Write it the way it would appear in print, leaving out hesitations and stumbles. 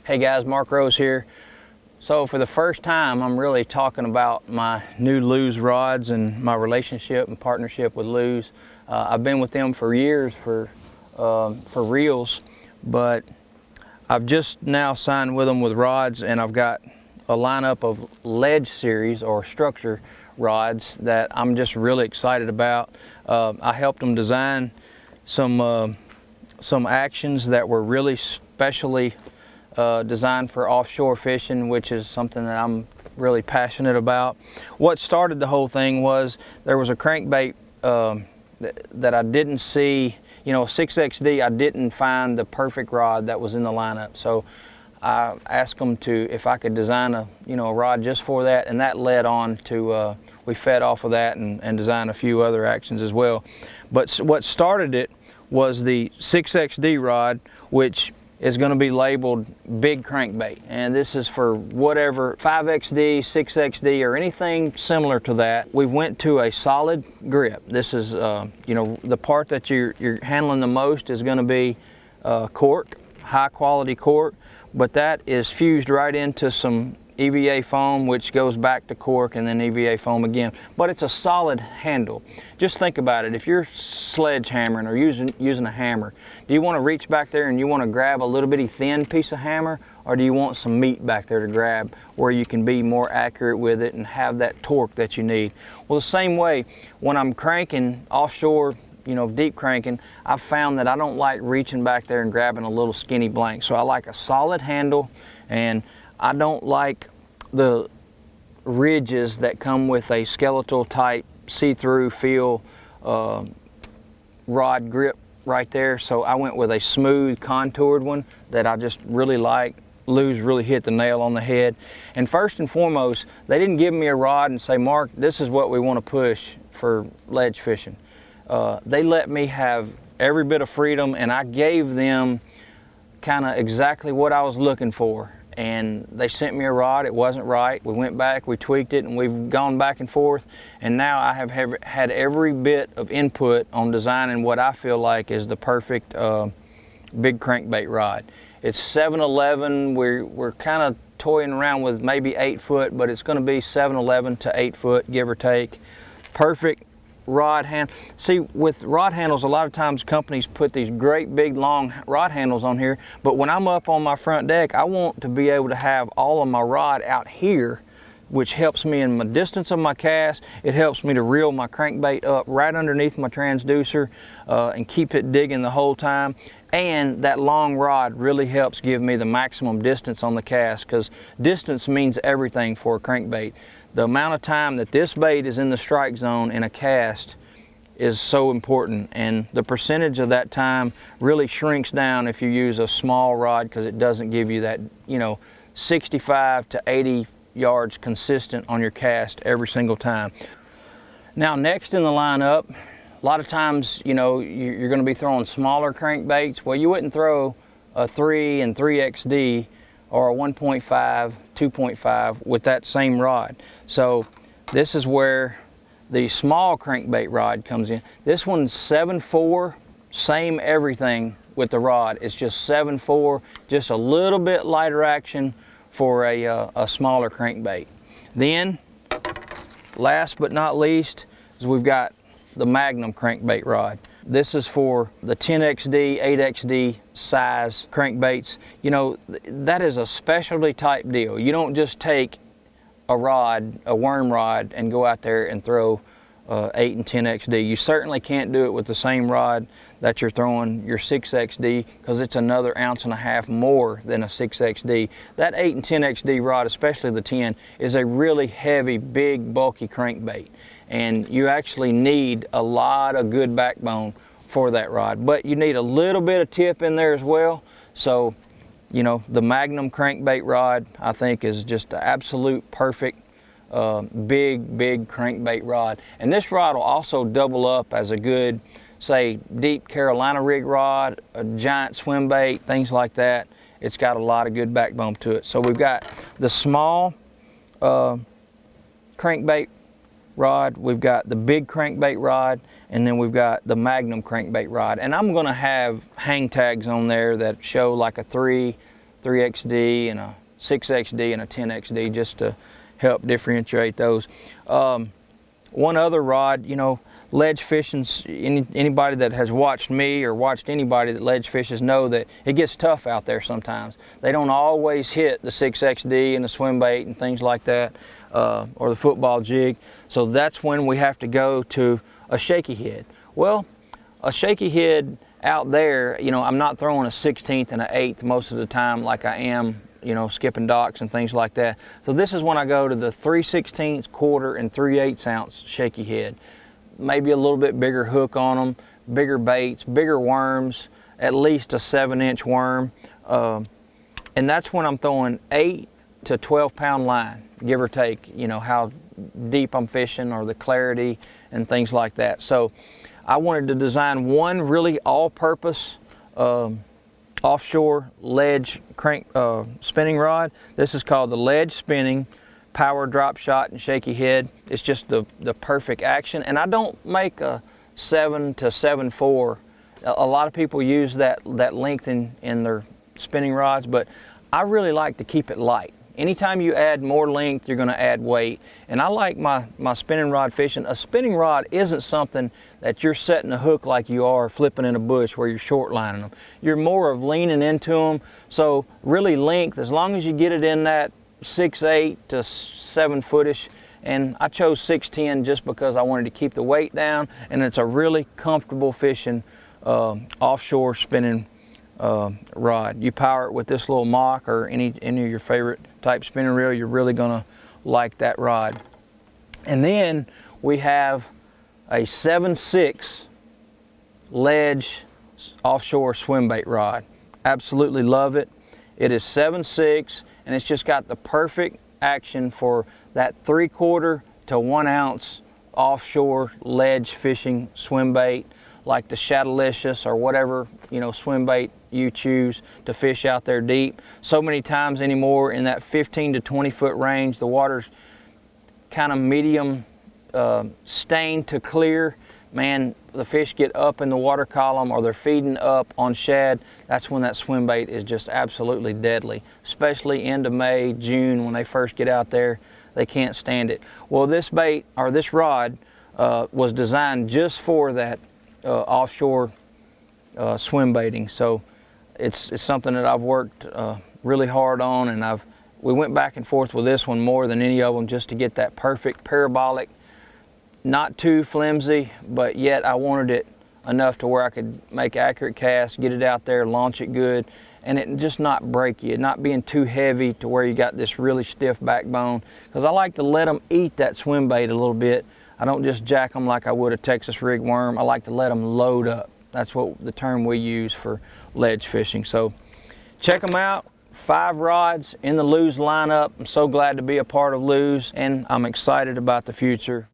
Hey guys, Mark Rose here. So for the first time, I'm really talking about my new Lew's rods and my relationship and partnership with Lew's. I've been with them for years for reels, but I've just now signed with them with rods, and I've got a lineup of ledge series or structure rods that I'm just really excited about. I helped them design some actions that were really specially designed for offshore fishing, which is something that I'm really passionate about. What started the whole thing was there was a crankbait that I didn't see, 6XD, I didn't find the perfect rod that was in the lineup. So I asked them if I could design a rod just for that, and that led on to, we fed off of that and designed a few other actions as well. But what started it was the 6XD rod, which is going to be labeled big crankbait, and this is for whatever 5XD, 6XD, or anything similar to that. We went to a solid grip. This is the part that you're handling the most is going to be cork, high quality cork, but that is fused right into some EVA foam, which goes back to cork and then EVA foam again. But it's a solid handle. Just think about it. If you're sledgehammering or using a hammer, do you want to reach back there and you want to grab a little bitty thin piece of hammer, or do you want some meat back there to grab where you can be more accurate with it and have that torque that you need? Well, the same way when I'm cranking offshore, deep cranking, I've found that I don't like reaching back there and grabbing a little skinny blank. So I like a solid handle, and I don't like the ridges that come with a skeletal type see-through feel rod grip right there. So I went with a smooth contoured one that I just really like. Lew's really hit the nail on the head. And first and foremost, they didn't give me a rod and say, Mark, this is what we want to push for ledge fishing. They let me have every bit of freedom, and I gave them kind of exactly what I was looking for. And they sent me a rod. It wasn't right. We went back, we tweaked it, and we've gone back and forth. And now I have had every bit of input on designing what I feel like is the perfect big crankbait rod. It's 7'11". We're kind of toying around with maybe 8 foot, but it's going to be 7'11" to 8 foot, give or take. Perfect rod hand. See, with rod handles, a lot of times companies put these great big long rod handles on here, but when I'm up on my front deck, I want to be able to have all of my rod out here, which helps me in my distance of my cast. It helps me to reel my crankbait up right underneath my transducer and keep it digging the whole time. And that long rod really helps give me the maximum distance on the cast, because distance means everything for a crankbait. The amount of time that this bait is in the strike zone in a cast is so important, and the percentage of that time really shrinks down if you use a small rod, because it doesn't give you that 65 to 80 yards consistent on your cast every single time. Now, next in the lineup, a lot of times you're going to be throwing smaller crankbaits. Well, you wouldn't throw a 3 and 3XD or a 1.5, 2.5 with that same rod. So this is where the small crankbait rod comes in. This one's 7.4, same everything with the rod. It's just 7.4, just a little bit lighter action for a smaller crankbait. Then, last but not least, is we've got the Magnum crankbait rod. This is for the 10XD, 8XD size crankbaits. That is a specialty type deal. You don't just take a rod, a worm rod, and go out there and throw 8 and 10XD. You certainly can't do it with the same rod that you're throwing your 6XD, because it's another 1.5 ounces more than a 6XD. That 8 and 10XD rod, especially the 10, is a really heavy, big, bulky crankbait. And you actually need a lot of good backbone for that rod. But you need a little bit of tip in there as well. So, the Magnum crankbait rod, I think, is just the absolute perfect big crankbait rod. And this rod will also double up as a good, say, deep Carolina rig rod, a giant swim bait, things like that. It's got a lot of good backbone to it. So we've got the small crankbait rod, we've got the big crankbait rod, and then we've got the Magnum crankbait rod. And I'm going to have hang tags on there that show like a 3, 3XD and a 6XD and a 10XD, just to help differentiate those. One other rod, you know, ledge fishing's, anybody that has watched me or watched anybody that ledge fishes know that it gets tough out there sometimes. They don't always hit the 6XD and the swim bait and things like that, or the football jig. So that's when we have to go to a shaky head. Well, a shaky head out there, you know, I'm not throwing a 16th and an 8th most of the time like I am, you know, skipping docks and things like that. So this is when I go to the 3/16, quarter, and 3/8 ounce shaky head. Maybe a little bit bigger hook on them, bigger baits, bigger worms, at least a 7-inch worm. And that's when I'm throwing 8 to 12 pound line, give or take, you know, how deep I'm fishing or the clarity and things like that. So I wanted to design one really all-purpose offshore ledge crank spinning rod. This is called the ledge spinning power drop shot and shaky head. It's just the perfect action. And I don't make a 7 to 7.4. A lot of people use that length in their spinning rods, but I really like to keep it light. Anytime you add more length, you're going to add weight. And I like my spinning rod fishing. A spinning rod isn't something that you're setting a hook like you are flipping in a bush where you're short lining them. You're more of leaning into them. So really length, as long as you get it in that 6'8" to 7 footish. And I chose 6'10" just because I wanted to keep the weight down, and it's a really comfortable fishing offshore spinning rod. You power it with this little mock or any of your favorite type spinning reel, you're really gonna like that rod. And then we have a 7.6 ledge offshore swim bait rod. Absolutely love it. It is 7.6 and it's just got the perfect action for that 3/4 to 1 ounce offshore ledge fishing swim bait, like the Shadowlicious or whatever, you know, swim bait you choose to fish out there deep. So many times anymore in that 15 to 20 foot range, the water's kind of medium stained to clear. Man, the fish get up in the water column or they're feeding up on shad. That's when that swim bait is just absolutely deadly, especially into May, June, when they first get out there. They can't stand it. Well, this bait or this rod was designed just for that offshore swim baiting. So it's something that I've worked really hard on, and we went back and forth with this one more than any of them just to get that perfect parabolic, not too flimsy, but yet I wanted it enough to where I could make accurate casts, get it out there, launch it good, and it just not break you, not being too heavy to where you got this really stiff backbone. Because I like to let them eat that swim bait a little bit. I don't just jack them like I would a Texas rig worm. I like to let them load up. That's what the term we use for ledge fishing. So check them out. 5 rods in the Lew's lineup. I'm so glad to be a part of Lew's, and I'm excited about the future.